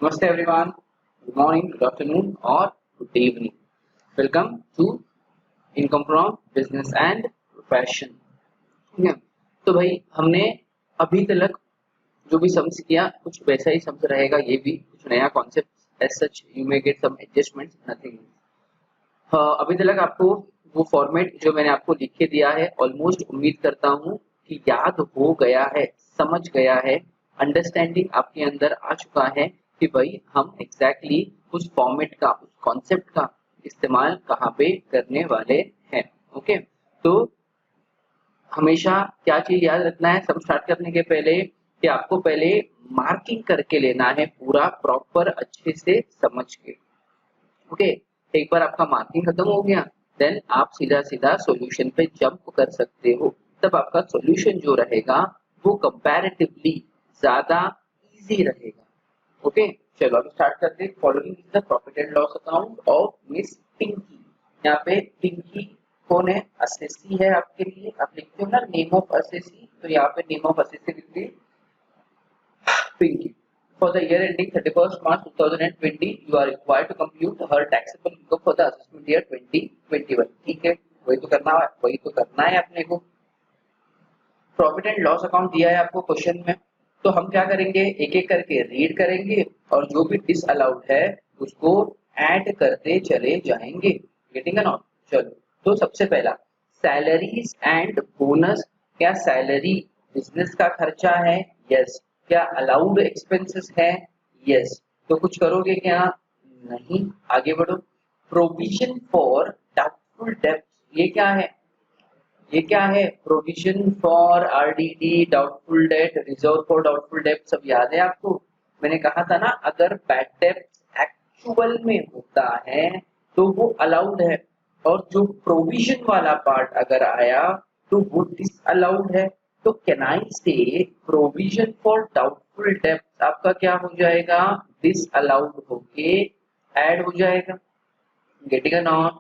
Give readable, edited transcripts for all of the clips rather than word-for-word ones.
Namaste everyone. Good morning, good afternoon, or good evening. Welcome to Income from Business and Profession. ठीक है, तो भाई हमने अभी तक जो भी सम्स किया कुछ वैसा ही सम्स रहेगा, ये भी कुछ नया concept as such you may get some adjustments nothing. अभी तक आपको वो फॉर्मेट जो मैंने आपको लिख के दिया है ऑलमोस्ट उम्मीद करता हूँ कि याद हो गया है, समझ गया है, अंडरस्टैंडिंग आपके अंदर आ चुका है कि भाई हम एग्जैक्टली उस फॉर्मेट का, उस कॉन्सेप्ट का इस्तेमाल कहाँ पे करने वाले हैं। ओके, तो हमेशा क्या चीज याद रखना है सब स्टार्ट करने के पहले कि आपको पहले मार्किंग करके लेना है पूरा प्रॉपर अच्छे से समझ के। ओके, एक बार आपका मार्किंग खत्म हो गया देन आप सीधा सीधा सॉल्यूशन पे जंप कर सकते हो। तब आपका सॉल्यूशन जो रहेगा वो कंपैरेटिवली ज्यादा इजी रहेगा। ओके, चलो अब स्टार्ट करते हैं। Following is the profit and loss account of Miss Pinky. यहाँ पे पिंकी कौन है? असेसी है आपके लिए। आप लिखते हो ना नेम ऑफ असेसी, तो यहाँ पे नेम ऑफ असेसी लिखते Pinky. For the year ending 31st March 2020, you are required to compute her taxable income for the assessment year 2021. ठीक है, वही तो करना है अपने को। प्रॉफिट एंड लॉस अकाउंट दिया है आपको क्वेश्चन में, तो हम क्या करेंगे, एक एक करके रीड करेंगे और जो भी डिसअलाउड है उसको ऐड करते चले जाएंगे। Getting a not? चलो, तो सबसे पहला सैलरीज एंड बोनस। क्या सैलरी बिजनेस का खर्चा है? यस। क्या अलाउड एक्सपेंसेस है? यस। तो कुछ करोगे क्या? नहीं। आगे बढ़ो। प्रोविजन फॉर डाउटफुल डेब्ट, ये क्या है? ये क्या है? Provision for RDD, doubtful debt, reserve for doubtful debt, सब याद है आपको? मैंने कहा था ना अगर बैड डेट एक्चुअल में होता है तो वो अलाउड है, और जो प्रोविजन वाला पार्ट अगर आया तो वो डिसअलाउड है। तो कैन आई से प्रोविजन फॉर डाउटफुल डेट आपका क्या हो जाएगा? डिसअलाउड होके ऐड हो जाएगा। Getting a not?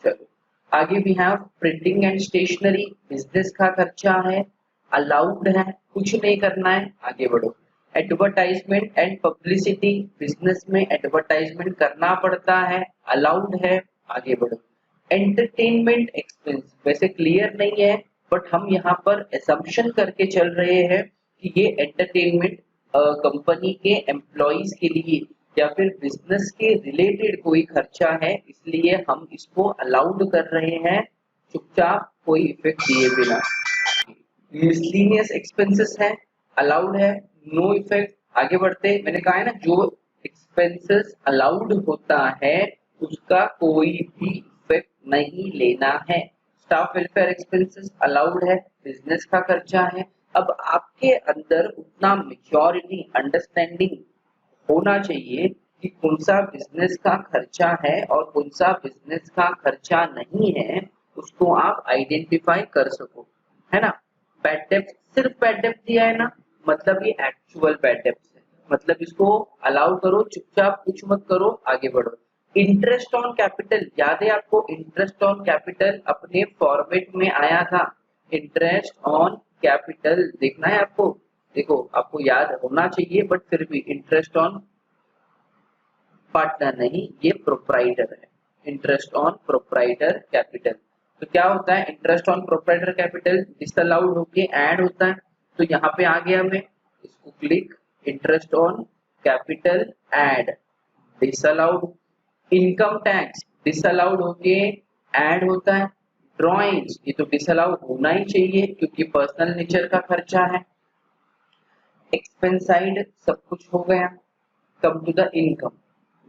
चलो आगे भी have printing and stationery, business का खर्चा है, अलाउड है, कुछ नहीं करना है। आगे बढ़ो। एडवर्टाइजमेंट एंड पब्लिसिटी, बिजनेस में एडवर्टाइजमेंट करना पड़ता है, अलाउड है। आगे बढ़ो। एंटरटेनमेंट एक्सपेंस, वैसे क्लियर नहीं है बट हम यहाँ पर असम्पशन करके चल रहे हैं कि ये एंटरटेनमेंट कंपनी के एम्प्लॉइज के लिए या फिर बिजनेस के रिलेटेड कोई खर्चा है, इसलिए हम इसको अलाउड कर रहे हैं चुपचाप, कोई इफेक्ट दिए बिना। मिसलिनियस एक्सपेंसेस है, अलाउड है, नो इफेक्ट। आगे बढ़ते। मैंने कहा है ना जो एक्सपेंसेस अलाउड होता है उसका कोई भी इफेक्ट नहीं लेना है। स्टाफ वेलफेयर एक्सपेंसेस अलाउड है, बिजनेस का खर्चा है। अब आपके अंदर उतना मेच्योरिटी, अंडरस्टैंडिंग होना चाहिए कि कौन सा बिजनेस का खर्चा है और कौन सा बिजनेस का खर्चा नहीं है, उसको आप आइडेंटिफाई कर सको, है ना। बैड डेब्ट, सिर्फ बैड डेब्ट दिया है ना, मतलब ये एक्चुअल बैड डेब्ट है, मतलब इसको अलाउ करो, चुपचाप कुछ मत करो, आगे बढ़ो। इंटरेस्ट ऑन कैपिटल, याद है आपको? इंटरेस्ट ऑन कैपिटल अपने फॉर्मेट में आया था। इंटरेस्ट ऑन कैपिटल देखना है आपको, देखो आपको याद होना चाहिए बट फिर भी इंटरेस्ट ऑन पार्टनर नहीं, ये प्रोप्राइटर है। इंटरेस्ट ऑन प्रोप्राइटर कैपिटल, तो क्या होता है? Interest on proprietor capital disallowed होके ऐड होता है, तो यहाँ पे आ गया, मैं इसको click, interest on capital add, disallowed. Income tax disallowed होके ऐड होता है। ड्रॉइंग्स, ये तो डिसअलाउड होना ही चाहिए क्योंकि पर्सनल नेचर का खर्चा है। एक्सपेंस साइड सब कुछ हो गया। Come to the income.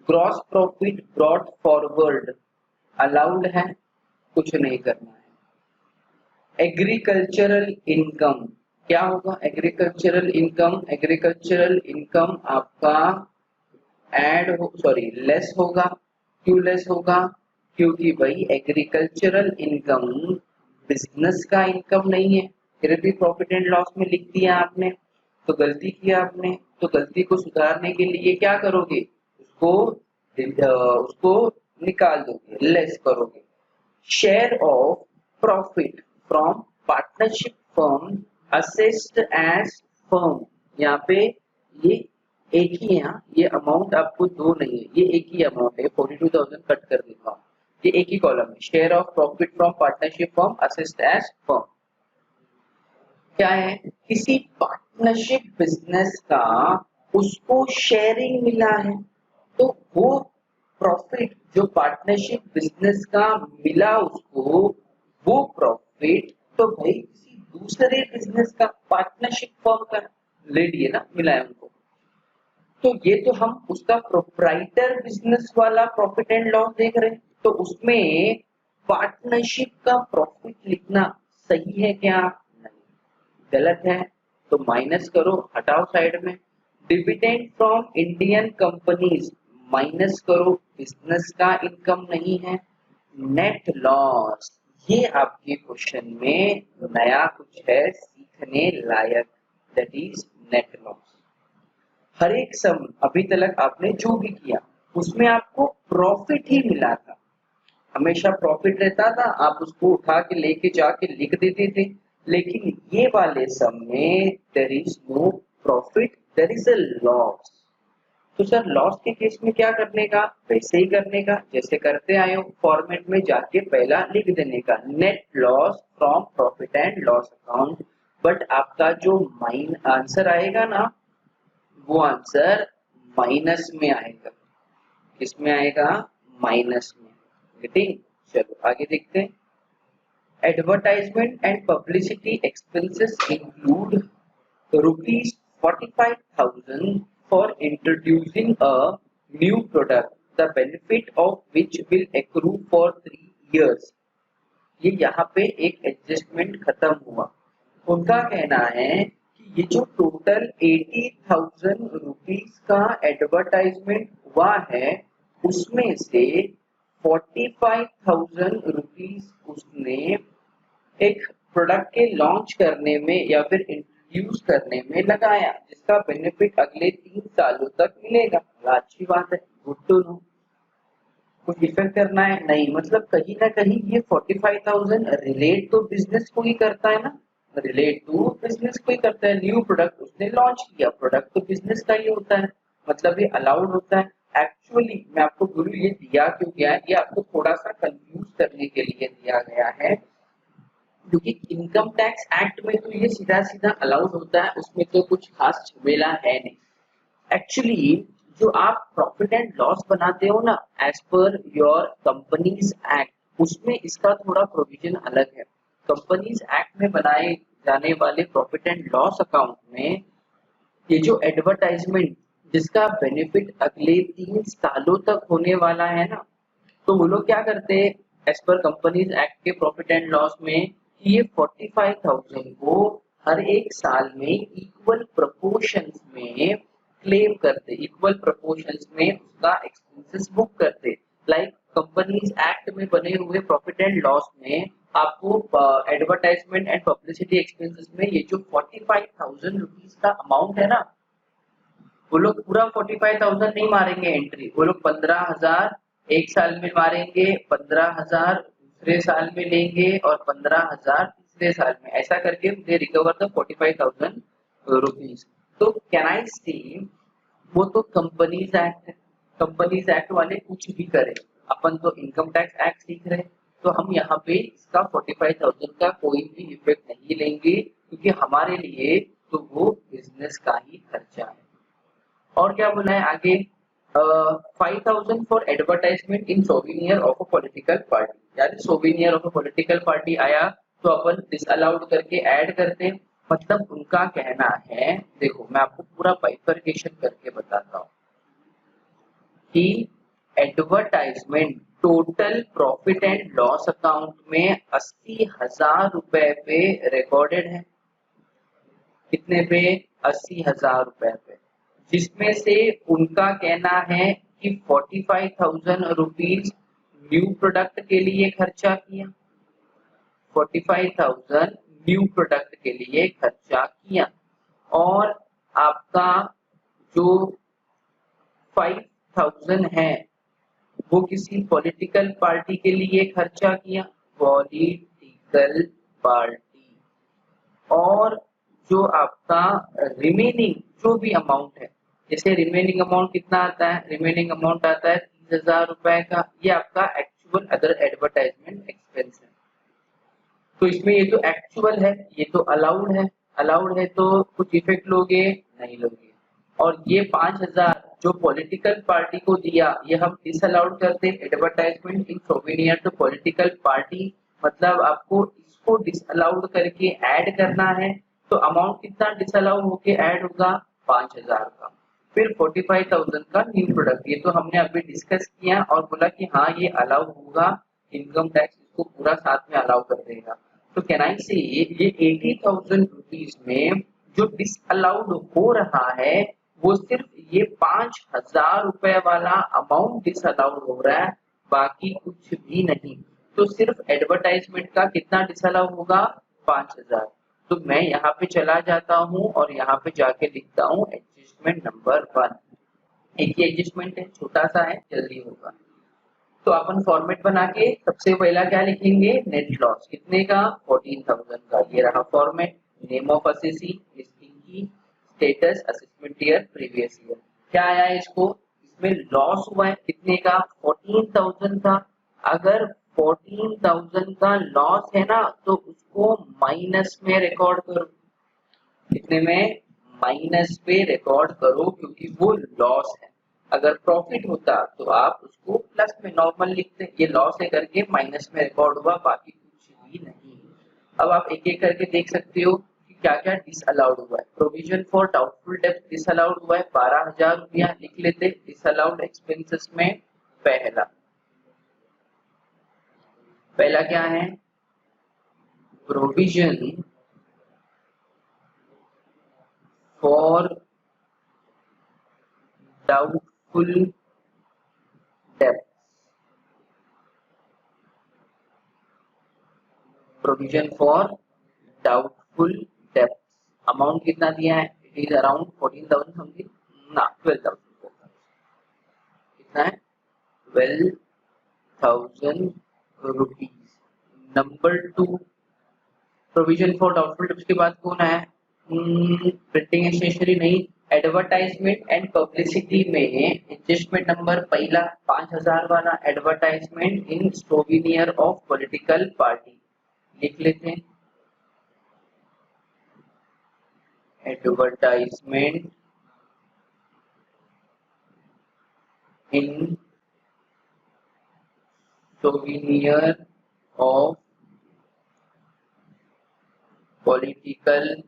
Gross profit brought forward, allowed है, कुछ नहीं करना है। एग्रीकल्चरल इनकम, क्या होगा? एग्रीकल्चरल इनकम, एग्रीकल्चरल इनकम आपका ऐड हो, सॉरी लेस होगा। क्यों लेस होगा? क्योंकि भाई एग्रीकल्चरल इनकम बिजनेस का इनकम नहीं है, फिर भी प्रॉफिट एंड लॉस में लिख दिया आपने, तो गलती किया आपने। तो गलती को सुधारने के लिए क्या करोगे? उसको निकाल दोगे, लेस करोगे। Share of profit from partnership firm assessed as firm, यहाँ पे ये एक ही है। यहाँ ये अमाउंट आपको दो नहीं है, ये एक ही अमाउंट है। 42,000 कट कर देता हूँ, ये एक ही कॉलम है। Share of profit from partnership firm assessed as firm. क्या है, किसी पार्टनरशिप बिजनेस का उसको शेयरिंग मिला है, तो वो प्रॉफिट जो पार्टनरशिप बिजनेस का मिला उसको, वो प्रॉफिट तो भाई किसी दूसरे बिजनेस का पार्टनरशिप फर्म का ले लिए ना, मिला है उनको। तो ये तो हम उसका प्रोप्राइटर बिजनेस वाला प्रॉफिट एंड लॉस देख रहे हैं, तो उसमें पार्टनरशिप का प्रॉफिट लिखना सही है क्या? नहीं, गलत है। तो माइनस करो, हटाओ साइड में। Dividend from Indian companies minus करो, बिजनेस का इनकम नहीं है। नेट लॉस, ये आपके क्वेश्चन में नया कुछ है सीखने लायक, दैट इज नेट लॉस। हर एक सम अभी तक आपने जो भी किया उसमें आपको प्रॉफिट ही मिला था, हमेशा प्रॉफिट रहता था, आप उसको उठा के लेके जाके लिख देते थे। लेकिन ये वाले सम में there is no profit, there is a loss. तो सर लॉस के केस में क्या करने का? वैसे ही करने का जैसे करते आए हो, फॉर्मेट में जाके पहला लिख देने का net loss from profit and loss account. But आपका जो माइन आंसर आएगा ना, वो आंसर माइनस में आएगा। किसमें आएगा? माइनस में। गेटिंग? चलो आगे देखते हैं। Advertisement and publicity expenses include rupees 45,000 for introducing a new product, the benefit of which will accrue for 3 years। ये यहाँ पे एक एडजस्टमेंट खत्म हुआ। उनका कहना है कि ये जो टोटल 80,000 रुपीज का एडवर्टाइजमेंट हुआ है, उसमें से 45,000 रुपीज उसने एक प्रोडक्ट के लॉन्च करने में या फिर इंट्रोड्यूस करने में लगाया, जिसका बेनिफिट अगले 3 सालों तक मिलेगा। अच्छी बात है, गुड टू नो। कुछ इफेक्ट करना है नहीं, मतलब कहीं ना कहीं ये 45,000 रिलेट तो बिजनेस को ही करता है ना, रिलेट टू बिजनेस को ही करता है। न्यू प्रोडक्ट उसने लॉन्च किया, प्रोडक्ट तो बिजनेस का ही होता है, मतलब ये अलाउड होता है। एक्चुअली मैं आपको गुरु ये दिया क्यों गया है, ये आपको थोड़ा सा कंफ्यूज करने के लिए दिया गया है, क्योंकि इनकम टैक्स एक्ट में तो ये सीधा सीधा अलाउड होता है, उसमें तो कुछ खास झमेला है नहीं। एक्चुअली जो आप प्रॉफिट एंड लॉस बनाते हो ना as per your companies act, उसमें इसका थोड़ा प्रोविजन अलग है। कंपनीज एक्ट में बनाए जाने वाले प्रॉफिट एंड लॉस अकाउंट में ये जो एडवर्टाइजमेंट जिसका बेनिफिट अगले 3 सालों तक होने वाला है ना, तो वो लोग क्या करते हैं एज पर कंपनीज एक्ट के प्रॉफिट एंड लॉस में कि ये 45,000 को हर एक साल में इक्वल प्रोपोर्शंस में क्लेम करते, इक्वल प्रोपोर्शंस में उसका एक्सपेंसेस बुक करते। लाइक कंपनीज एक्ट में बने हुए प्रॉफिट एंड लॉस में आपको एडवर्टाइजमेंट एंड पब्लिसिटी एक्सपेंसेस में ये जो 45,000 रुपीज का अमाउंट है ना, वो लोग पूरा 45,000 नहीं मारेंगे एंट्री, वो लोग 15,000 एक साल में मारेंगे, 15,000 दूसरे साल में लेंगे और 15,000 तीसरे साल में, ऐसा करके दे रिकवर द 45,000 रुपीज। तो कैन आई सी, वो तो कंपनीज एक्ट है, कंपनीज एक्ट वाले कुछ भी करें, अपन तो इनकम टैक्स एक्ट सीख रहे हैं, तो हम यहाँ पे इसका 45,000 का कोई भी इफेक्ट नहीं लेंगे, क्योंकि हमारे लिए तो वो बिजनेस का ही खर्चा है। और क्या बोला है आगे? 5,000 for advertisement in souvenir of a political party, यानी souvenir of a political party आया तो अपन डिसअलाउड करके ऐड करते। मतलब उनका कहना है, देखो मैं आपको पूरा बाइफरकेशन करके बताता हूँ कि advertisement total profit and loss account में 80,000 रुपए पे रिकॉर्डेड है। कितने पे? 80,000 रुपए पे, जिसमें से उनका कहना है कि 45,000 रुपीज न्यू प्रोडक्ट के लिए खर्चा किया, 45,000 न्यू प्रोडक्ट के लिए खर्चा किया, और आपका जो 5,000 है वो किसी पॉलिटिकल पार्टी के लिए खर्चा किया, पॉलिटिकल पार्टी। और जो आपका रिमेनिंग जो भी अमाउंट है जैसे रिमेनिंग अमाउंट कितना आता है, रिमेनिंग अमाउंट आता है 30,000 रुपए का, ये आपका एक्चुअल अदर एडवर्टाइजमेंट एक्सपेंस है। तो इसमें ये तो एक्चुअल है, ये तो अलाउड है, अलाउड है तो कुछ इफेक्ट लोगे नहीं लोगे। और ये 5,000 जो पॉलिटिकल पार्टी को दिया, ये हम डिसअलाउड करते हैं, advertisement in souvenir to political party, मतलब आपको इसको डिसअलाउड करके ऐड करना है। तो अमाउंट कितना डिसअलाउ होके ऐड होगा, 5,000 का। फिर 45,000 का न्यू प्रोडक्ट, ये तो हमने अभी डिस्कस किया और बोला कि हाँ ये अलाउ होगा, इनकम टैक्स इसको पूरा साथ में अलाउ कर देगा। तो कैन आई से ये 80,000 रुपीज में जो डिसअलाउड हो रहा है वो सिर्फ ये 5,000 रुपए वाला अमाउंट डिसअलाउड हो रहा है, बाकी कुछ भी नहीं। तो सिर्फ एडवर्टाइजमेंट का कितना डिसअलाउ होगा, 5,000। तो मैं यहाँ पे चला जाता हूँ और यहाँ पे जाके लिखता हूँ एडजस्टमेंट नंबर 1। एक ही एडजस्टमेंट है, छोटा सा है, जल्दी होगा। तो अपन फॉर्मेट बना के सबसे पहला क्या लिखेंगे, नेट लॉस कितने का, 14,000 का। ये रहा format. Name of assessee, listing की, status, assessment year, previous year. क्या आया है इसको, इसमें लॉस हुआ है कितने का, 14,000 का। अगर 14,000 का लॉस है ना तो उसको माइनस में रिकॉर्ड करो, कितने में, माइनस पे रिकॉर्ड करो, क्योंकि वो लॉस है। अगर प्रॉफिट होता तो आप उसको प्लस में नॉर्मल लिखते, ये लॉस है करके माइनस में रिकॉर्ड हुआ, बाकी कुछ भी नहीं। अब आप एक एक करके देख सकते हो कि क्या क्या डिसअलाउड हुआ है। प्रोविजन फॉर डाउटफुल डेब्ट डिसअलाउड हुआ है 12,000 रुपया, लिख लेते डिसअलाउड एक्सपेंसेस में। पहला पहला क्या है, प्रोविजन फॉर डाउटफुल डेब्ट, प्रोविजन फॉर डाउटफुल डेब्ट। अमाउंट कितना दिया है, इट इज अराउंड 14,000 समथिंग, ना 12,000। कितना है, 12,000 rupees. Number 2, provision for doubtful डेब्ट के बाद कौन है, प्रिंटिंग स्टेशनरी नहीं, एडवर्टाइजमेंट एंड पब्लिसिटी में एडजस्टमेंट नंबर पहला 5,000 वाला, advertisement in souvenir of political party, लिख लेते हैं advertisement in souvenir of political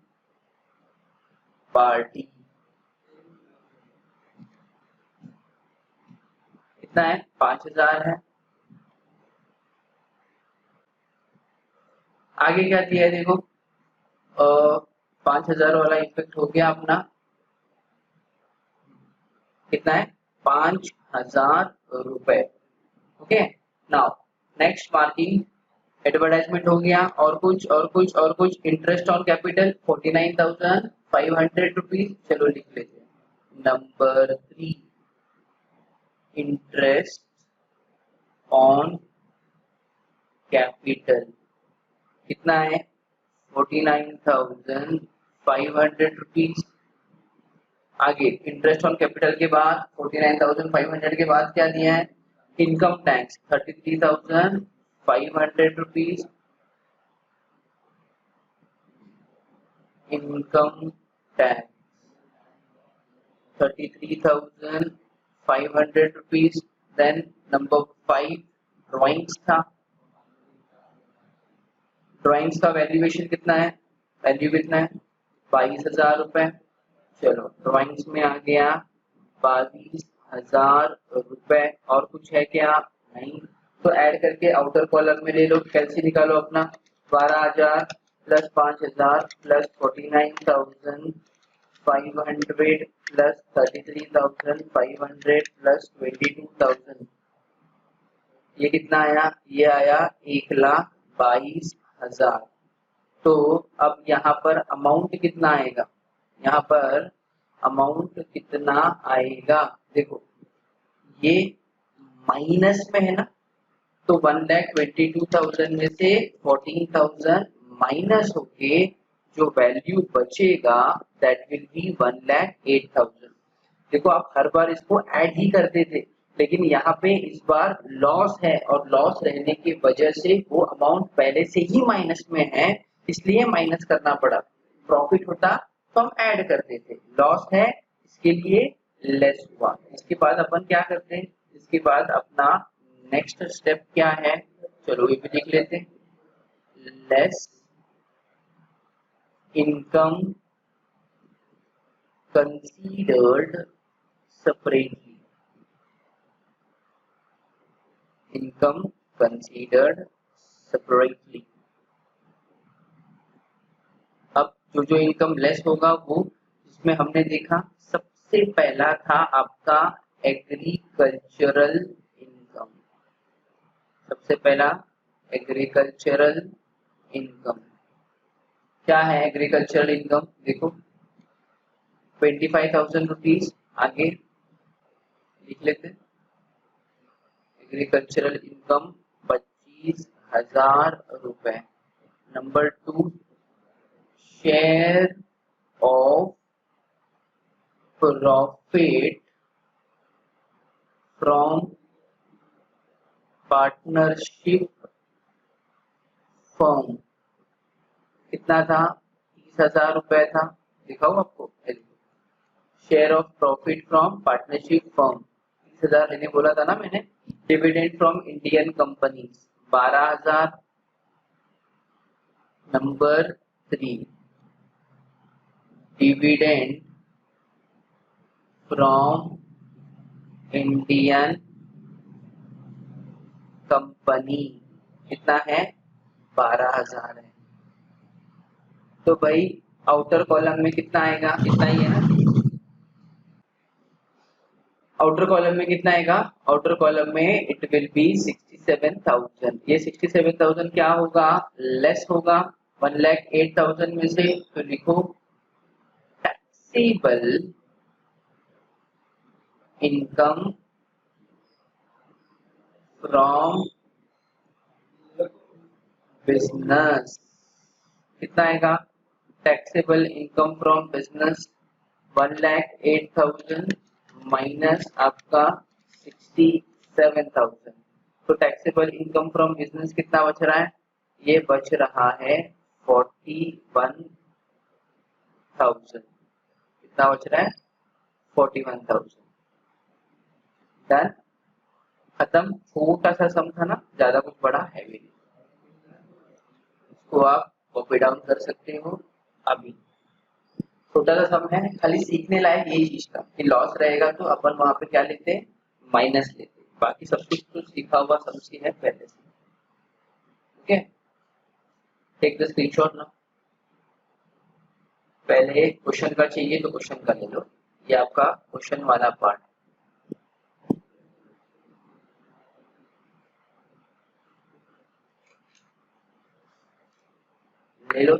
party. कितना है, 5,000 है। आगे क्या दिया है देखो, 5,000 वाला इफेक्ट हो गया अपना, कितना है, 5,000 रुपए। Okay, now next marking, advertisement हो गया, और कुछ और कुछ और कुछ, इंटरेस्ट ऑन कैपिटल 49,500 रुपीज, चलो लिख लेते हैं। नंबर 3, इंटरेस्ट ऑन कैपिटल कितना है, 49,500 रुपीज। आगे इंटरेस्ट ऑन कैपिटल के बाद 49,500 के बाद क्या दिया है, income tax 33,500 rupees, income tax 33,500 rupees. Then number 5, drawings था, ड्राइंग्स का वैल्यूएशन कितना है, वैल्यू कितना है, 22,000 रुपए। चलो ड्राइंग्स में आ गया 22,000 रुपए। और कुछ है क्या, नहीं। तो ऐड करके आउटर कॉलम में ले लो, कैलसी निकालो अपना, 12,000 प्लस 5,000 प्लस 49,500 प्लस 33,500 प्लस 22,000, ये कितना आया, ये आया 1,22,000। तो अब यहाँ पर अमाउंट कितना आएगा, यहाँ पर अमाउंट कितना आएगा, देखो ये माइनस में है ना, तो 1,22,000 में से 14,000 माइनस होके जो वैल्यू बचेगा दैट विल बी 1,08,000। देखो आप हर बार इसको ऐड ही करते थे, लेकिन यहाँ पे इस बार लॉस है और लॉस रहने की वजह से वो अमाउंट पहले से ही माइनस में है, इसलिए माइनस करना पड़ा। प्रॉफिट होता तो हम ऐड करते थे, लॉस है इसके लिए लेस हुआ। इसके बाद अपन क्या करते हैं, इसके बाद अपना नेक्स्ट स्टेप क्या है, चलो ये भी लिख लेते हैं, less income considered separately, income considered separately। अब जो जो इनकम लेस होगा वो, इसमें हमने देखा सबसे पहला था आपका एग्रीकल्चरल इनकम। सबसे पहला एग्रीकल्चरल इनकम क्या है, एग्रीकल्चरल इनकम देखो 25,000 रुपीज, आगे लिख लेते हैं एग्रीकल्चरल इनकम 25,000 रुपए। Number 2, share of profit from partnership firm, कितना था, 30,000 रुपए था, दिखाओ आपको। Share of profit from partnership firm 30,000 लेने बोला था ना मैंने। Dividend from Indian company 12,000। Number 3, dividend from Indian company कितना है, 12,000 है। तो भाई आउटर कॉलम में कितना आएगा, कितना ही है ना, आउटर कॉलम में कितना आएगा, आउटर कॉलम में इट विल बी 67,000। ये 67,000 क्या होगा, लेस होगा 1,08,000 में से। तो लिखो टैक्सेबल इनकम फ्रॉम बिजनेस कितना आएगा, taxable income from business 1,08,000 minus आपका 67,000। तो टैक्सेबल इनकम फ्रॉम बिजनेस कितना बच रहा है, ये बच रहा है 41,000। कितना बच रहा है, 41,000। डन, खत्म। छोटा सा सम था ना, ज्यादा कुछ बड़ा है भी नहीं, इसको आप कॉपी डाउन कर सकते हो। अभी छोटा सा सम है, खाली सीखने लायक यही चीज था कि लॉस रहेगा तो अपन वहां पे क्या लेते हैं, माइनस लेते हैं। बाकी सब कुछ तो सीखा हुआ समझी है पहले से। ओके, टेक द स्क्रीनशॉट ना। पहले क्वेश्चन का चाहिए तो क्वेश्चन का ले लो, ये आपका क्वेश्चन वाला पार्ट ले लो,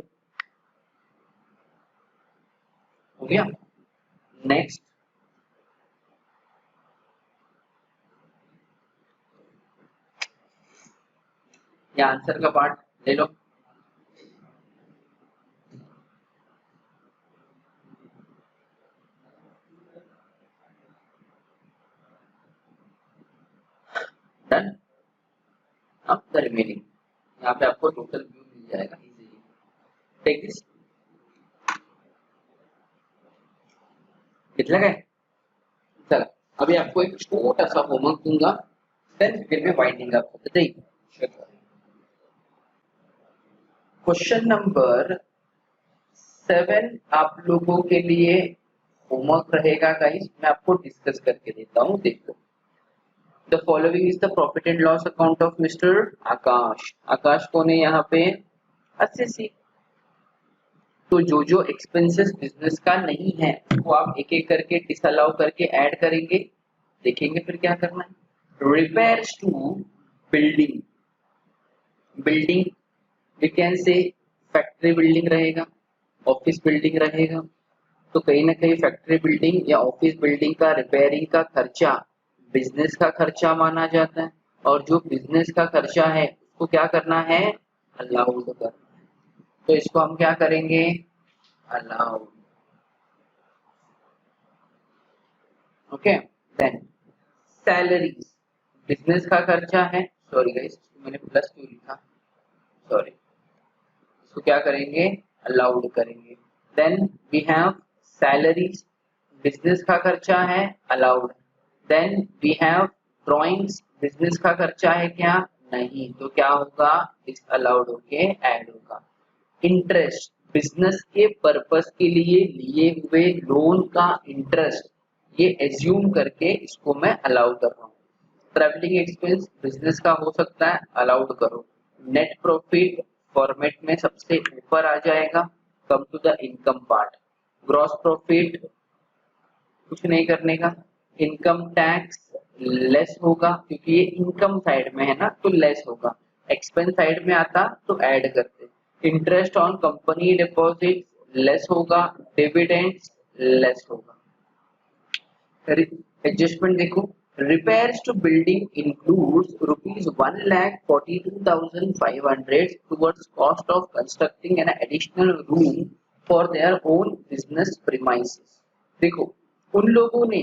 हो गया। नेक्स्ट, ये आंसर का पार्ट ले लो। डन, अब द रिमेनिंग, यहाँ पे आपको टोटल व्यू मिल जाएगा इजीली। टेक दिस, कितना है, चलो अभी आपको एक छोटा सा होमवर्क दूंगा, देन फिर मैं वाइंडिंग अप बताइए। क्वेश्चन नंबर 7 आप लोगों के लिए होमवर्क रहेगा गाइस, मैं आपको डिस्कस करके देता हूँ। देखो, the following is the profit and loss account of mister Akash. Akash कौन है यहाँ पे, एसएससी। तो जो जो एक्सपेंसेस बिजनेस का नहीं है वो आप एक एक करके डिसअलाउ करके ऐड करेंगे, देखेंगे फिर क्या करना है। Repairs to building, building we can say factory building रहेगा, ऑफिस बिल्डिंग रहेगा। तो कहीं ना कहीं फैक्ट्री बिल्डिंग या ऑफिस बिल्डिंग का रिपेयरिंग का खर्चा बिजनेस का खर्चा माना जाता है, और जो बिजनेस का खर्चा है उसको क्या करना है, अलाउड करना है। तो इसको हम क्या करेंगे, allowed. Okay. Then salaries, business का खर्चा है, सॉरी गाइस मैंने प्लस क्यों लिखा, सॉरी, इसको क्या करेंगे, अलाउड करेंगे। Then we have salaries, business का खर्चा है, allowed. Then we have drawings, business का खर्चा है क्या, नहीं, तो क्या होगा, इस अलाउड होके ऐड होगा। इंटरेस्ट, बिजनेस के पर्पस के लिए लिए हुए लोन का इंटरेस्ट, ये एज्यूम करके इसको मैं अलाउ कर रहा हूँ। ट्रैवलिंग एक्सपेंस बिजनेस का हो सकता है, अलाउड करो। नेट प्रॉफिट फॉर्मेट में सबसे ऊपर आ जाएगा, come to the income part. Gross profit कुछ नहीं करने का। इनकम टैक्स लेस होगा क्योंकि ये इनकम साइड में है ना, तो लेस होगा। एक्सपेंस साइड में आता तो ऐड करते। Interest on company deposit less होगा, डिविडेंड्स लेस होगा। एडजस्टमेंट देखो, repairs to building includes rupees 1,42,500 towards cost of constructing an additional room for their own business premises। देखो उन लोगों ने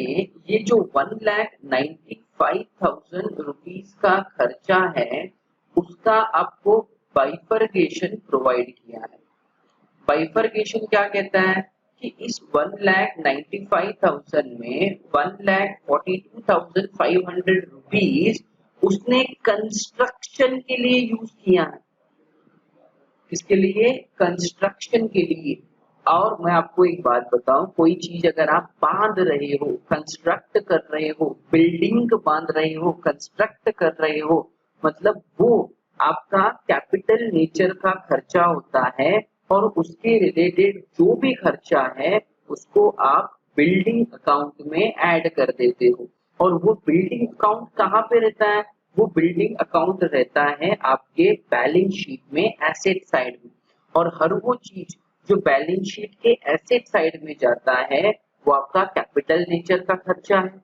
ये जो 1,95,000 रुपीज का खर्चा है उसका आपको बाइफरकेशन प्रोवाइड किया है। बाइफरकेशन क्या कहता है कि इस 1,95,000 में 1,42,500 रुपीज उसने कंस्ट्रक्शन के लिए यूज किया है। किसके लिए, कंस्ट्रक्शन के लिए। और मैं आपको एक बात बताऊं, कोई चीज अगर आप बांध रहे हो, कंस्ट्रक्ट कर रहे हो, बिल्डिंग बांध रहे हो, कंस्ट्रक्ट कर रहे हो, मतलब वो आपका कैपिटल नेचर का खर्चा होता है और उसके रिलेटेड जो भी खर्चा है उसको आप बिल्डिंग अकाउंट में ऐड कर देते हो। और वो बिल्डिंग अकाउंट कहाँ पे रहता है, वो बिल्डिंग अकाउंट रहता है आपके बैलेंस शीट में एसेट साइड में। और हर वो चीज जो बैलेंस शीट के एसेट साइड में जाता है वो आपका कैपिटल नेचर का खर्चा है।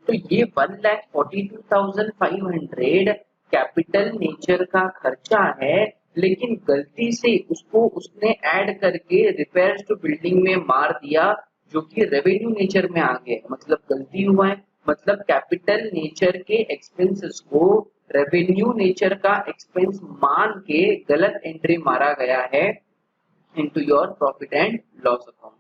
तो ये 1,42,500 कैपिटल नेचर का खर्चा है, लेकिन गलती से उसको उसने ऐड करके रिपेयर्स टू बिल्डिंग में मार दिया जो कि रेवेन्यू नेचर में आ गया, मतलब गलती हुआ है। मतलब कैपिटल नेचर के एक्सपेंसेस को रेवेन्यू नेचर का एक्सपेंस मान के गलत एंट्री मारा गया है into your profit and loss account,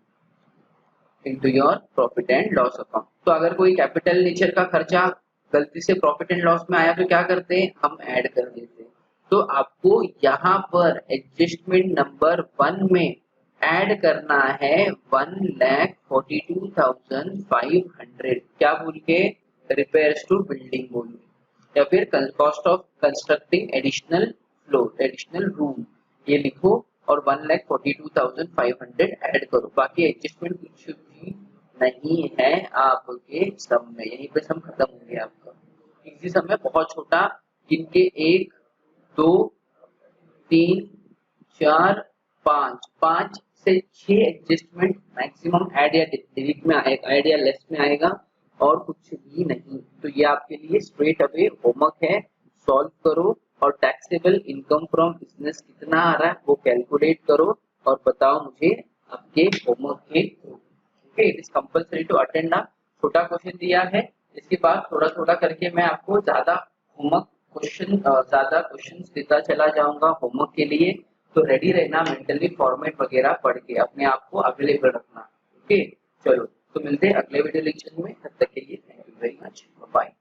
into your profit and loss account। तो अगर कोई कैपिटल नेचर का खर्चा गलती से प्रॉफिट एंड लॉस में आया तो क्या करते हैं, हम ऐड कर देते हैं। तो आपको यहाँ पर एडजस्टमेंट नंबर 1 में ऐड करना है 1,42,500, क्या बोल के, रिपेयर्स टू बिल्डिंग बोल के, या फिर cost of constructing additional floor, additional room, ये लिखो और 1,42,500 ऐड करो। बाकी एडजस्टमेंट कुछ भी नहीं है आपके सम में, यहीं पे सम खत्म हो गया आपका। इसी सम में बहुत छोटा, इनके 1 2 3 4 5 से 6 एडजस्टमेंट मैक्सिमम ऐड या डिलीट में आएगा, ऐड या लेस में आएगा और कुछ भी नहीं। तो ये आपके लिए स्ट्रेट अवे होमवर्क है, सॉल्व करो और टैक्सेबल इनकम फ्रॉम बिजनेस कितना आ रहा है वो कैलकुलेट करो और बताओ मुझे आपके होमवर्क के थ्रू। Okay, it is compulsory to attend. छोटा क्वेश्चन दिया है, इसके बाद थोड़ा थोड़ा करके मैं आपको ज्यादा होमवर्क क्वेश्चन, ज्यादा क्वेश्चन देता चला जाऊंगा होमवर्क के लिए। तो रेडी रहना, मेंटली फॉर्मेट वगैरह पढ़ के अपने आप को अवेलेबल रखना। ओके चलो, तो मिलते हैं अगले वीडियो लेक्चर में, तब तक के लिए thank you very much, bye.